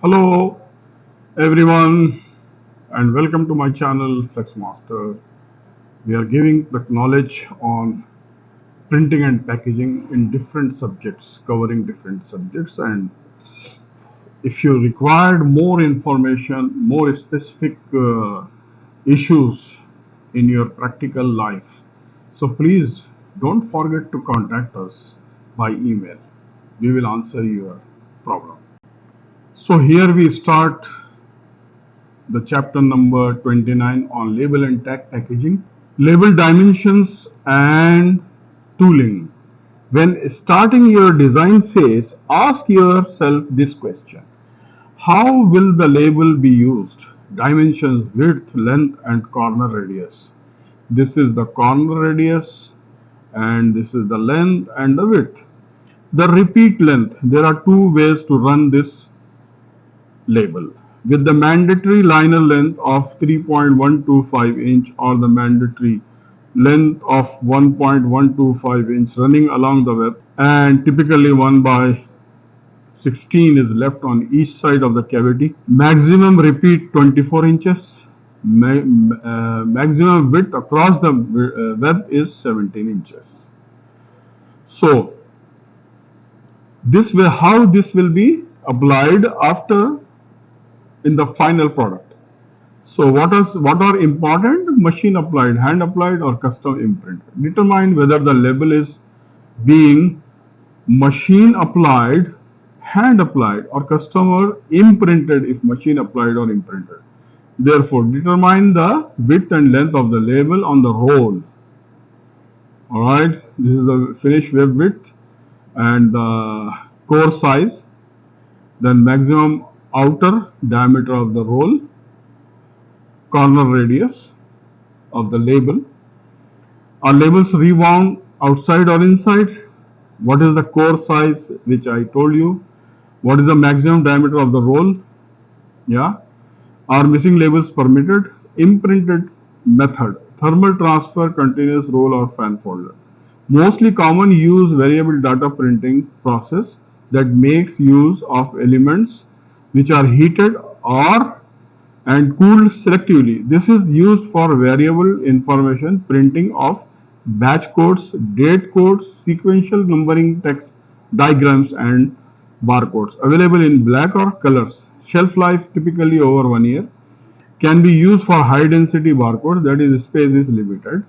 Hello everyone and welcome to my channel FlexMaster. We are giving the knowledge on printing and packaging in different subjects, covering different subjects. And if you required more information, more specific issues in your practical life, so please don't forget to contact us by email. We will answer your problem. So here we start the chapter number 29 on label and tag packaging. Label dimensions and tooling. When starting your design phase, ask yourself this question: how will the label be used? Dimensions: width, length, and corner radius. This is the corner radius, and this is the length and the width. The repeat length. There are two ways to run this label, with the mandatory liner length of 3.125 inch or the mandatory length of 1.125 inch running along the web, and typically 1 by 16 is left on each side of the cavity. Maximum repeat 24 inches. Maximum width across the web is 17 inches. So this will how this will be applied after in the final product. So what are important? Machine applied, hand applied, or custom imprint. Determine whether the label is being machine applied, hand applied, or customer imprinted if machine applied or imprinted. Therefore, determine the width and length of the label on the roll. Alright, this is the finished web width and the core size, then maximum outer diameter of the roll, corner radius of the label. Are labels rewound outside or inside? What is the core size, which I told you? What is the maximum diameter of the roll? Yeah. Are missing labels permitted? Imprinted method: thermal transfer, continuous roll, or fan folder. Mostly common use variable data printing process that makes use of elements which are heated or and cooled selectively. This is used for variable information printing of batch codes, date codes, sequential numbering text diagrams, and barcodes. Available in black or colors. Shelf life typically over 1 year. Can be used for high density barcodes, that is, space is limited.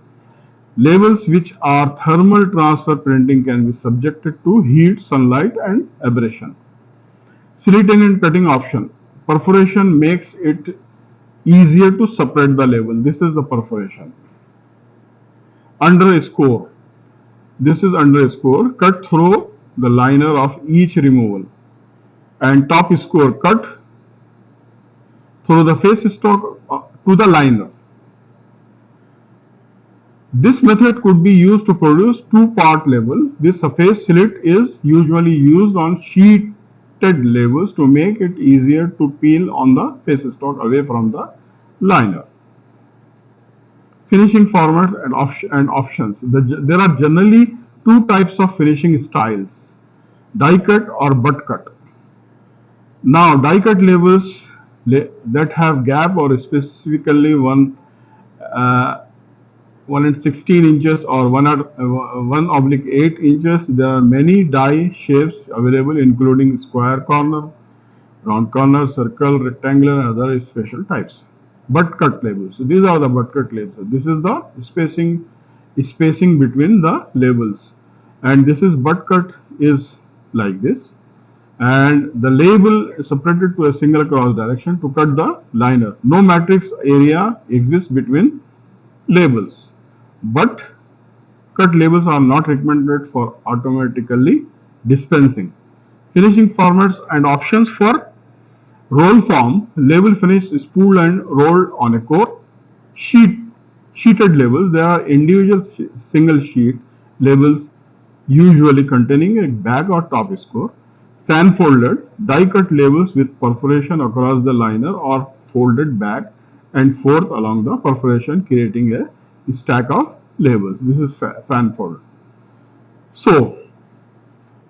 Labels which are thermal transfer printing can be subjected to heat, sunlight, and abrasion. Slitting and cutting option. Perforation makes it easier to separate the label. This is the perforation. Under a score. This is under a score. Cut through the liner of each removal. And top score. Cut through the face stock to the liner. This method could be used to produce two-part label. This surface slit is usually used on sheeted labels to make it easier to peel on the face stock away from the liner. Finishing formats and options. There are generally two types of finishing styles: die cut or butt cut. Now, die cut labels that have gap or specifically uh, 1 and 16 inches or 1/8 inches. There are many die shapes available, including square corner, round corner, circle, rectangular, and other special types. Butt cut labels. So these are the butt cut labels. So this is the spacing between the labels, and this is butt cut is like this, and the label is separated to a single cross direction to cut the liner. No matrix area exists between labels, but cut labels are not recommended for automatically dispensing. Finishing formats and options for roll form. Label finish spooled and rolled on a core. Sheeted labels. There are individual single sheet labels usually containing a back or top score. Fan folded. Die cut labels with perforation across the liner or folded back and forth along the perforation, creating a stack of labels. This is fan fold. So,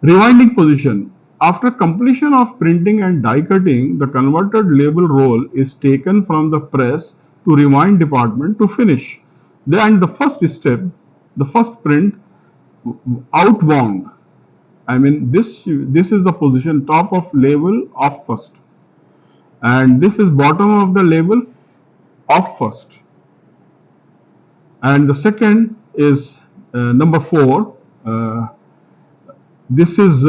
rewinding position. After completion of printing and die cutting, the converted label roll is taken from the press to rewind department to finish. Then the first step, the first print, outbound. I mean this is the position top of label of first, and this is bottom of the label of first, and the second is number 4. Uh, this is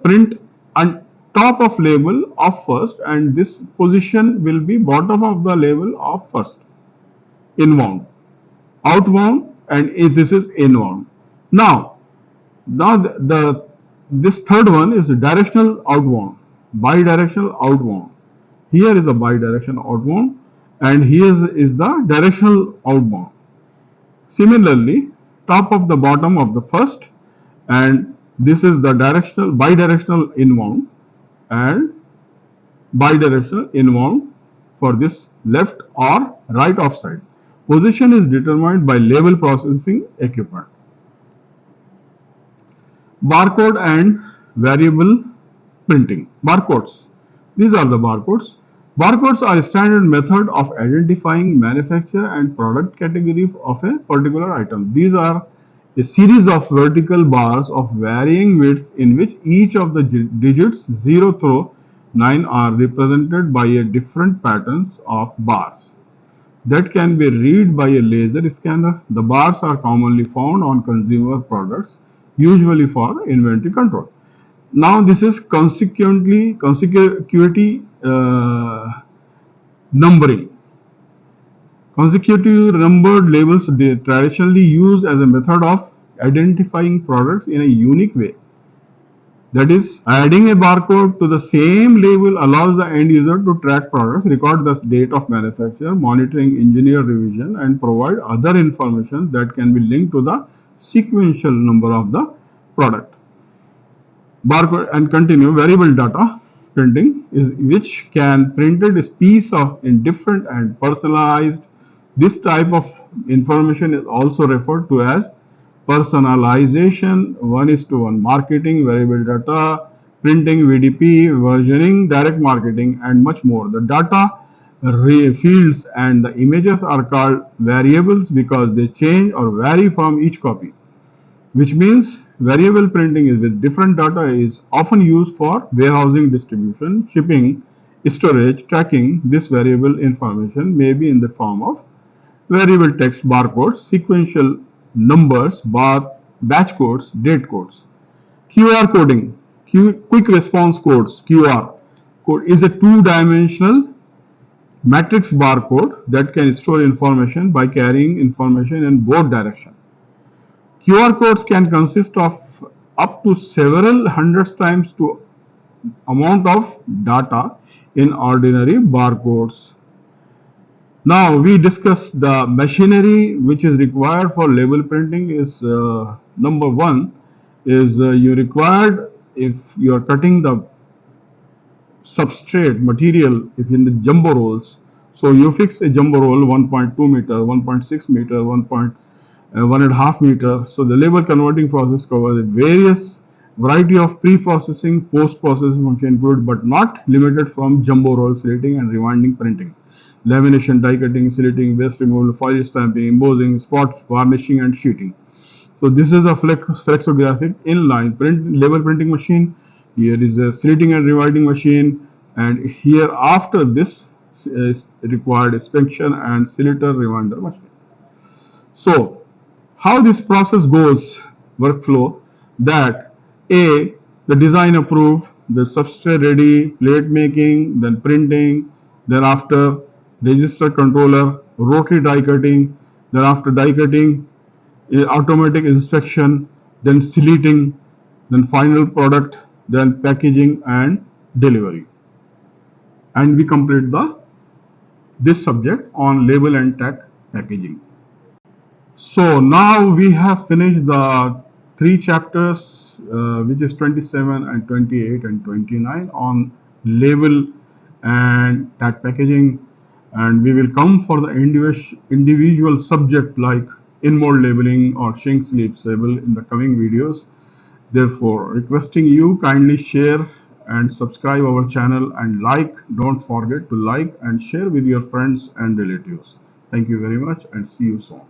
print on top of label of first, and this position will be bottom of the label of first. Inbound, outbound, and this is inbound. Now this third one is directional outbound, bidirectional outbound. Here is a bidirectional outbound, and here is the directional outbound. Similarly, top of the bottom of the first, and this is the bidirectional inbound, and bidirectional inbound for this left or right offside. Position is determined by label processing equipment. Barcode and variable printing. Barcodes. These are the barcodes. Barcodes are a standard method of identifying manufacturer and product category of a particular item. These are a series of vertical bars of varying widths in which each of the digits 0 through 9 are represented by a different patterns of bars that can be read by a laser scanner. The bars are commonly found on consumer products, usually for inventory control. Now this is consecutivity numbering. Consecutive numbered labels they traditionally used as a method of identifying products in a unique way. That is, adding a barcode to the same label allows the end user to track products, record the date of manufacture, monitoring engineer revision, and provide other information that can be linked to the sequential number of the product. Barcode and continue variable data printing is which can printed a piece of indifferent and personalized. This type of information is also referred to as personalization, 1:1 marketing, variable data printing, VDP, versioning, direct marketing, and much more. The data fields and the images are called variables because they change or vary from each copy, which means variable printing is with different data is often used for warehousing, distribution, shipping, storage, tracking. This variable information may be in the form of variable text, barcodes, sequential numbers, batch codes, date codes. QR coding, quick response codes, QR code is a two-dimensional matrix barcode that can store information by carrying information in both directions. QR codes can consist of up to several hundreds times to amount of data in ordinary barcodes. Now we discuss the machinery which is required for label printing is number 1 is you required if you are cutting the substrate material if in the jumbo rolls. So you fix a jumbo roll 1.2 meter, 1.6 meter, 1.5 meter. So the label converting process covers various variety of pre-processing, post-processing function included but not limited from jumbo roll slitting and rewinding printing, lamination, die cutting, slitting, waste removal, foil stamping, embossing, spot varnishing, and sheeting. So this is a flexographic inline label printing machine. Here is a slitting and rewinding machine, and here after this is required inspection and slitter rewinder machine. So how this process goes, workflow, that A, the design approved, the substrate ready, plate making, then printing, then after register controller, rotary die cutting, then after die cutting, automatic inspection, then slitting, then final product, then packaging and delivery. And we complete this subject on label and tag packaging. So now we have finished the 3 chapters which is 27 and 28 and 29 on label and tag packaging, and we will come for the individual subject like in-mold labeling or shrink sleeve label in the coming videos. Therefore, requesting you kindly share and subscribe our channel and like. Don't forget to like and share with your friends and relatives. Thank you very much and see you soon.